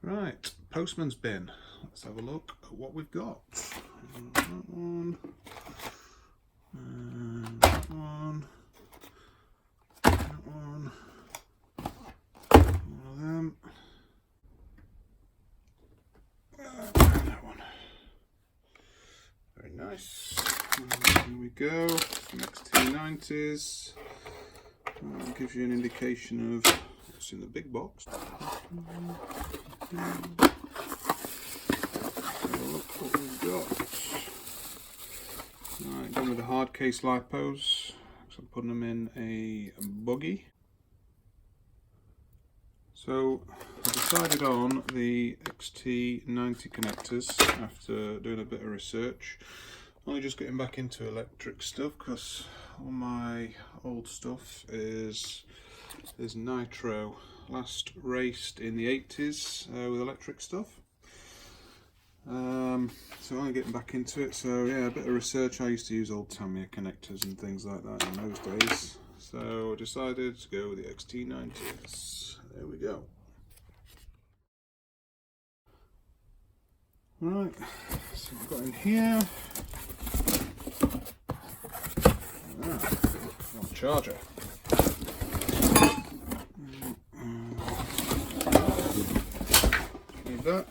Right, Postman's bin. Let's have a look at what we've got. That one. And that one. That one. One of them. And that one. Very nice. And here we go. Some XT90s. Gives you an indication of what's in the big box. Look what we've got. Right, done with the hard case Lipos. So I'm putting them in a buggy. So I decided on the XT90 connectors after doing a bit of research. Only just getting back into electric stuff because all my old stuff is nitro. Last raced in the 80s with electric stuff. So only getting back into it. So yeah, a bit of research. I used to use old Tamiya connectors and things like that in those days. So I decided to go with the XT90s. There we go. Right, so we've got in here. Charger. Need that.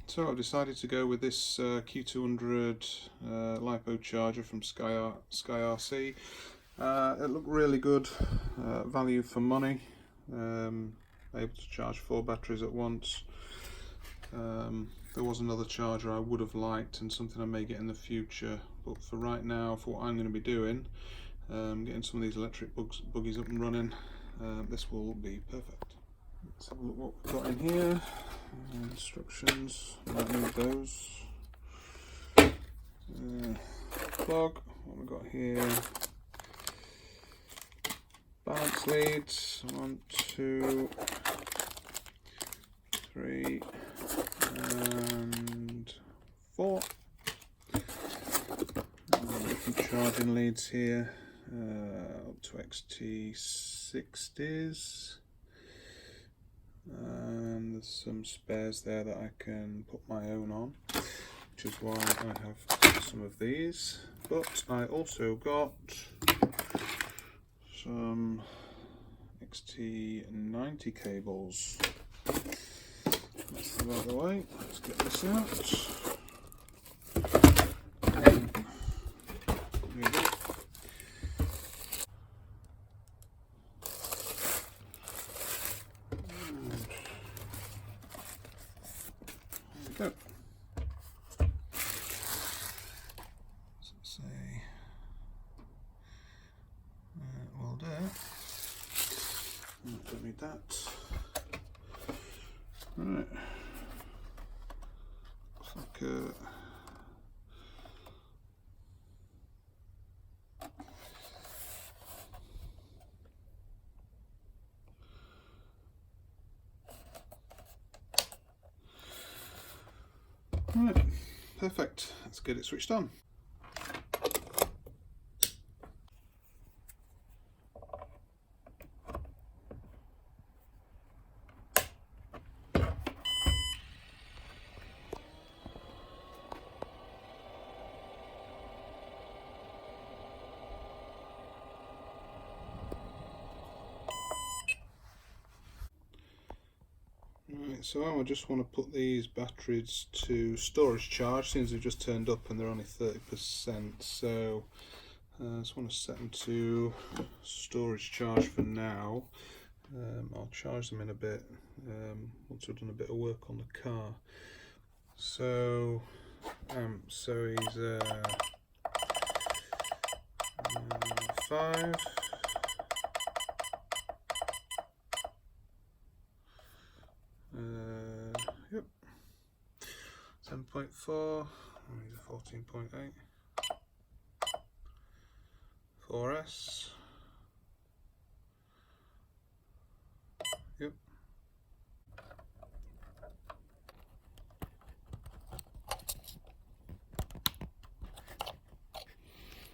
So I've decided to go with this Q200 Lipo charger from SKYRC. It looked really good, value for money. Able to charge 4 batteries at once. There was another charger I would have liked and something I may get in the future, but for right now, for what I'm going to be doing, getting some of these electric buggies up and running, this will be perfect. Let's have a look what we've got in here. Instructions, I don't need those. Plug, what we've got here. Balance leads, 1, 2, 3 and 4. Different charging leads here, up to XT60s, and there's some spares there that I can put my own on, which is why I have some of these. But I also got some XT90 cables. That's them out of the way. Let's get this out. There we go. There we go. What's it say? Will do. Don't need that. Right. Looks like right, perfect. Let's get it switched on. Right, so I just want to put these batteries to storage charge since they've just turned up and they're only 30%, so I just want to set them to storage charge for now. I'll charge them in a bit once we've done a bit of work on the car. So so he's 5. Yep, 7.4, he's a 14.8, 4S, yep,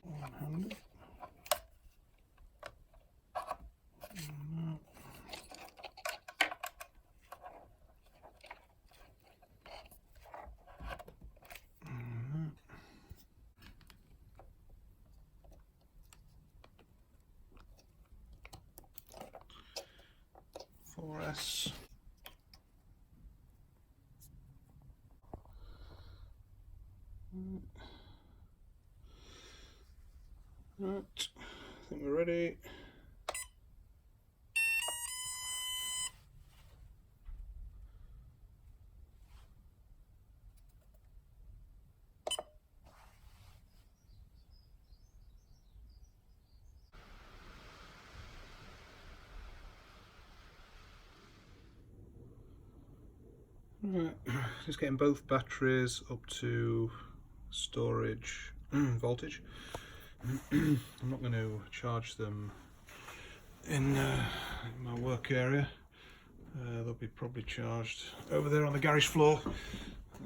100, 4S. Right, I think we're ready. Right, just getting both batteries up to storage voltage. I'm not going to charge them in my work area. They'll be probably charged over there on the garage floor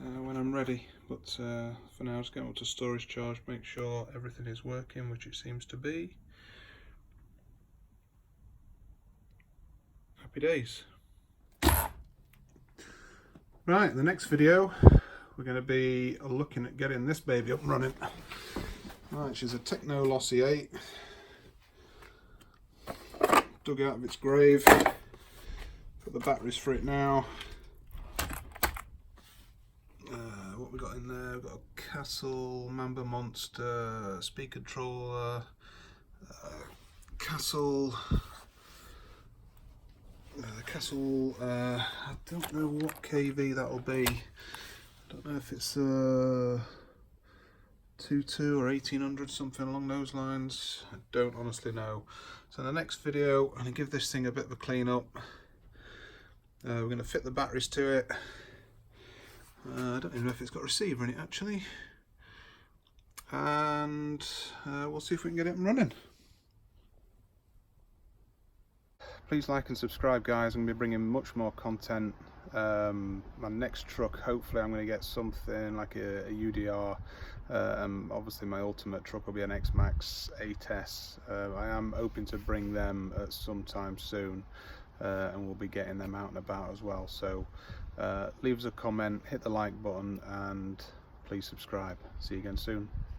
when I'm ready, but for now just get them up to storage charge, make sure everything is working, which it seems to be. Happy days. Right, the next video we're going to be looking at getting this baby up and running. Right, she's a Techno Lossy 8, dug out of its grave, put the batteries for it now. What we got in there? We've got a Castle Mamba Monster speed controller, Castle, I don't know what KV that'll be. I don't know if it's 22 or 1800, something along those lines. I don't honestly know. So in the next video, I'm going to give this thing a bit of a clean up. We're going to fit the batteries to it. I don't even know if it's got a receiver in it actually. And we'll see if we can get it running. Please like and subscribe, guys. I'm going to be bringing much more content. My next truck, hopefully I'm going to get something like a UDR. Obviously my ultimate truck will be an X-Max 8S. I am hoping to bring them at some time soon, and we'll be getting them out and about as well. So leave us a comment, hit the like button, and please subscribe. See you again soon.